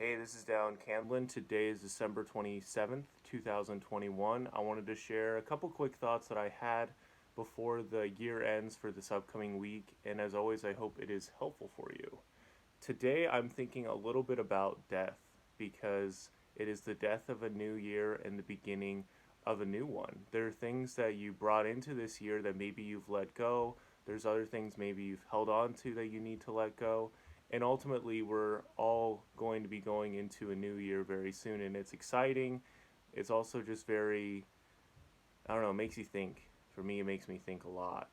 Hey, this is Dallin Candlin. Today is December 27th, 2021. I wanted to share a couple quick thoughts that I had before the year ends for this upcoming week, and as always, I hope it is helpful for you. Today, I'm thinking a little bit about death because it is the death of a new year and the beginning of a new one. There are things that you brought into this year that maybe you've let go, there's other things maybe you've held on to that you need to let go, and ultimately, we're all going to be going into a new year very soon, and it's exciting. It's also just very, I don't know, it makes you think. For me, it makes me think a lot.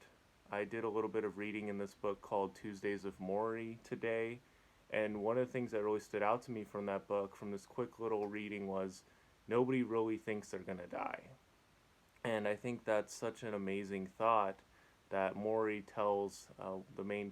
I did a little bit of reading in this book called Tuesdays of Morrie today, and one of the things that really stood out to me from that book, from this quick little reading, was nobody really thinks they're going to die. And I think that's such an amazing thought that Morrie tells the main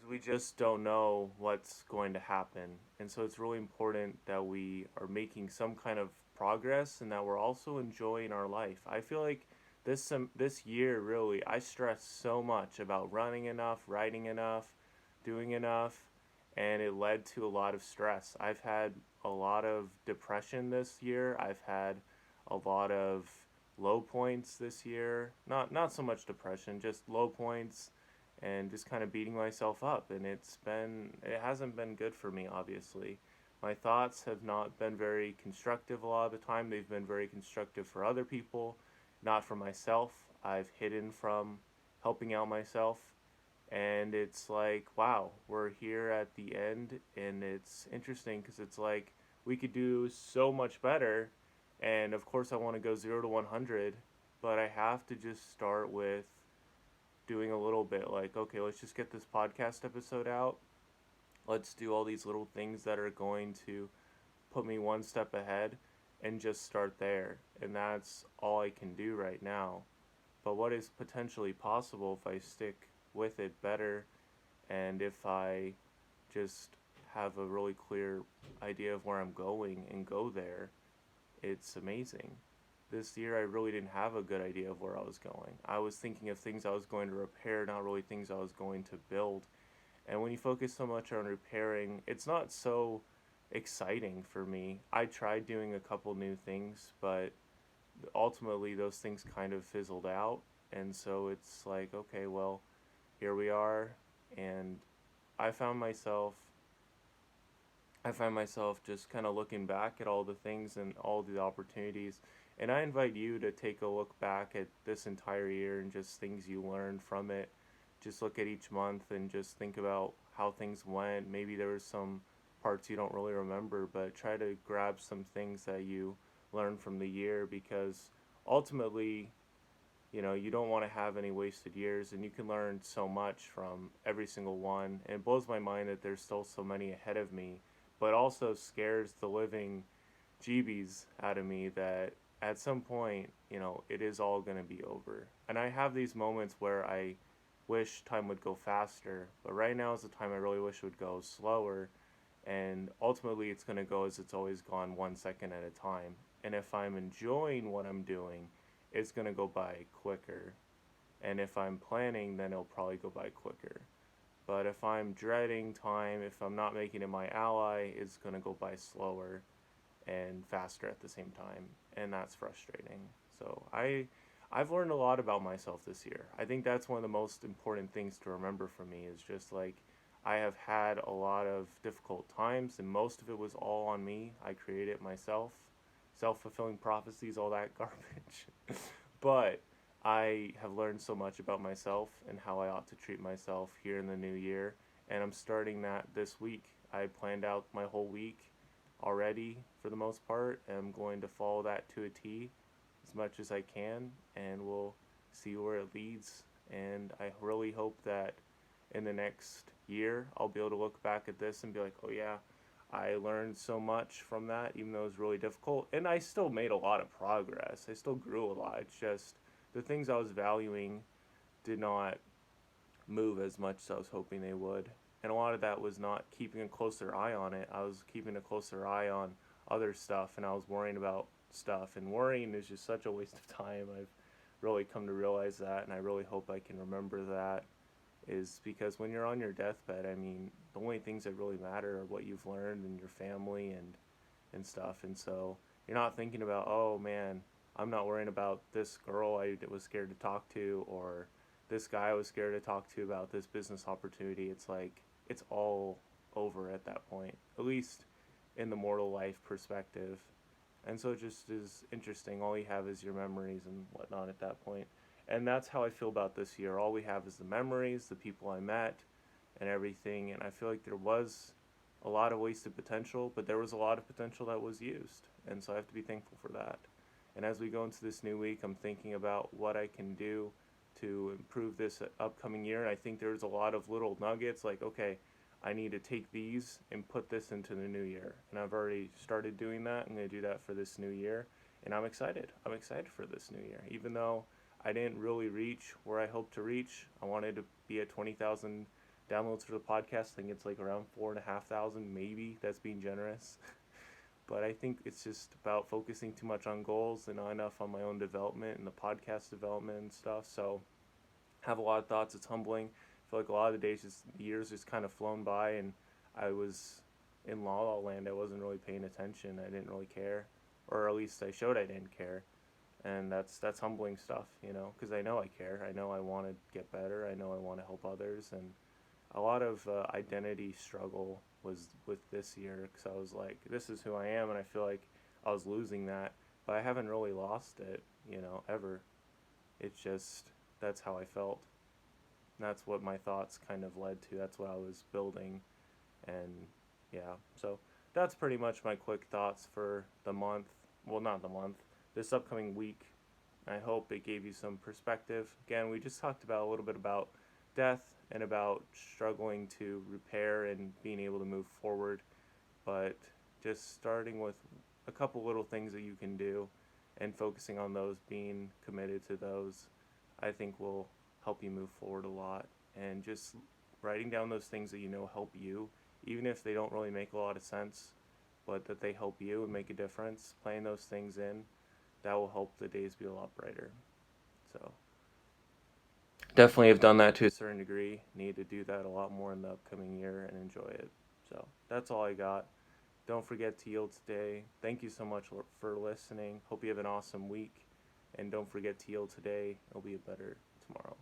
we just don't know what's going to happen. And so it's really important that we are making some kind of progress and that we're also enjoying our life. I feel like this year really I stressed so much about running enough, writing enough, doing enough, and it led to a lot of stress. I've had a lot of depression this year. I've had a lot of low points this year. Not so much depression, just low points and just kind of beating myself up, and it hasn't been good for me, obviously. My thoughts have not been very constructive a lot of the time. They've been very constructive for other people, not for myself. I've hidden from helping out myself, and it's like, wow, we're here at the end, and it's interesting because it's like we could do so much better. And of course I want to go 0 to 100, but I have to just start with doing a little bit, like, okay, let's just get this podcast episode out. Let's do all these little things that are going to put me one step ahead and just start there. And that's all I can do right now. But what is potentially possible if I stick with it better and if I just have a really clear idea of where I'm going and go there, it's amazing. This year, I really didn't have a good idea of where I was going. I was thinking of things I was going to repair, not really things I was going to build. And when you focus so much on repairing, it's not so exciting for me. I tried doing a couple new things, but ultimately those things kind of fizzled out. And so it's like, okay, well, here we are. And I found myself I find myself just kind of looking back at all the things and all the opportunities. And I invite you to take a look back at this entire year and just things you learned from it. Just look at each month and just think about how things went. Maybe there was some parts you don't really remember, but try to grab some things that you learned from the year, because ultimately, you don't want to have any wasted years, and you can learn so much from every single one. And it blows my mind that there's still so many ahead of me, but also scares the living jeebies out of me that at some point, it is all going to be over. And I have these moments where I wish time would go faster, but right now is the time I really wish it would go slower. And ultimately, it's going to go as it's always gone, 1 second at a time. And if I'm enjoying what I'm doing, it's going to go by quicker. And if I'm planning, then it'll probably go by quicker. But if I'm dreading time, if I'm not making it my ally, it's going to go by slower and faster at the same time. And that's frustrating. So I've learned a lot about myself this year. I think that's one of the most important things to remember for me, is just like I have had a lot of difficult times, and most of it was all on me. I created it myself. Self-fulfilling prophecies, all that garbage. But I have learned so much about myself and how I ought to treat myself here in the new year, and I'm starting that this week. I planned out my whole week already for the most part, and I'm going to follow that to a T as much as I can, and we'll see where it leads. And I really hope that in the next year I'll be able to look back at this and be like, oh yeah, I learned so much from that, even though it was really difficult. And I still made a lot of progress. I still grew a lot. It's just the things I was valuing did not move as much as I was hoping they would. And a lot of that was not keeping a closer eye on it. I was keeping a closer eye on other stuff, and I was worrying about stuff. And worrying is just such a waste of time. I've really come to realize that, and I really hope I can remember that, is because when you're on your deathbed, I mean, the only things that really matter are what you've learned and your family and stuff. And so you're not thinking about, oh man, I'm not worrying about this girl I was scared to talk to, or this guy I was scared to talk to about this business opportunity. It's like it's all over at that point, at least in the mortal life perspective. And so it just is interesting. All you have is your memories and whatnot at that point. And that's how I feel about this year. All we have is the memories, the people I met, and everything. And I feel like there was a lot of wasted potential, but there was a lot of potential that was used. And so I have to be thankful for that. And as we go into this new week, I'm thinking about what I can do to improve this upcoming year. And I think there's a lot of little nuggets like, okay, I need to take these and put this into the new year. And I've already started doing that. I'm going to do that for this new year. And I'm excited. I'm excited for this new year. Even though I didn't really reach where I hoped to reach, I wanted to be at 20,000 downloads for the podcast. I think it's like around 4,500, maybe. That's being generous. But I think it's just about focusing too much on goals and not enough on my own development and the podcast development and stuff. So I have a lot of thoughts. It's humbling. I feel like a lot of the days, the years just kind of flown by, and I was in La La Land. I wasn't really paying attention. I didn't really care, or at least I showed I didn't care. And that's humbling stuff, because I know I care. I know I want to get better. I know I want to help others, and a lot of identity struggle was with this year because I was like, this is who I am, and I feel like I was losing that, but I haven't really lost it, ever. It's just that's how I felt. And that's what my thoughts kind of led to. That's what I was building, and yeah, so that's pretty much my quick thoughts for the month. Well, not the month, this upcoming week. I hope it gave you some perspective. Again, we just talked about a little bit about death and about struggling to repair and being able to move forward, but just starting with a couple little things that you can do and focusing on those, being committed to those, I think will help you move forward a lot. And just writing down those things that help you, even if they don't really make a lot of sense, but that they help you and make a difference, playing those things in, that will help the days be a lot brighter. So definitely have done that to a certain degree. Need to do that a lot more in the upcoming year and enjoy it. So that's all I got. Don't forget to yield today. Thank you so much for listening. Hope you have an awesome week. And don't forget to yield today. It'll be a better tomorrow.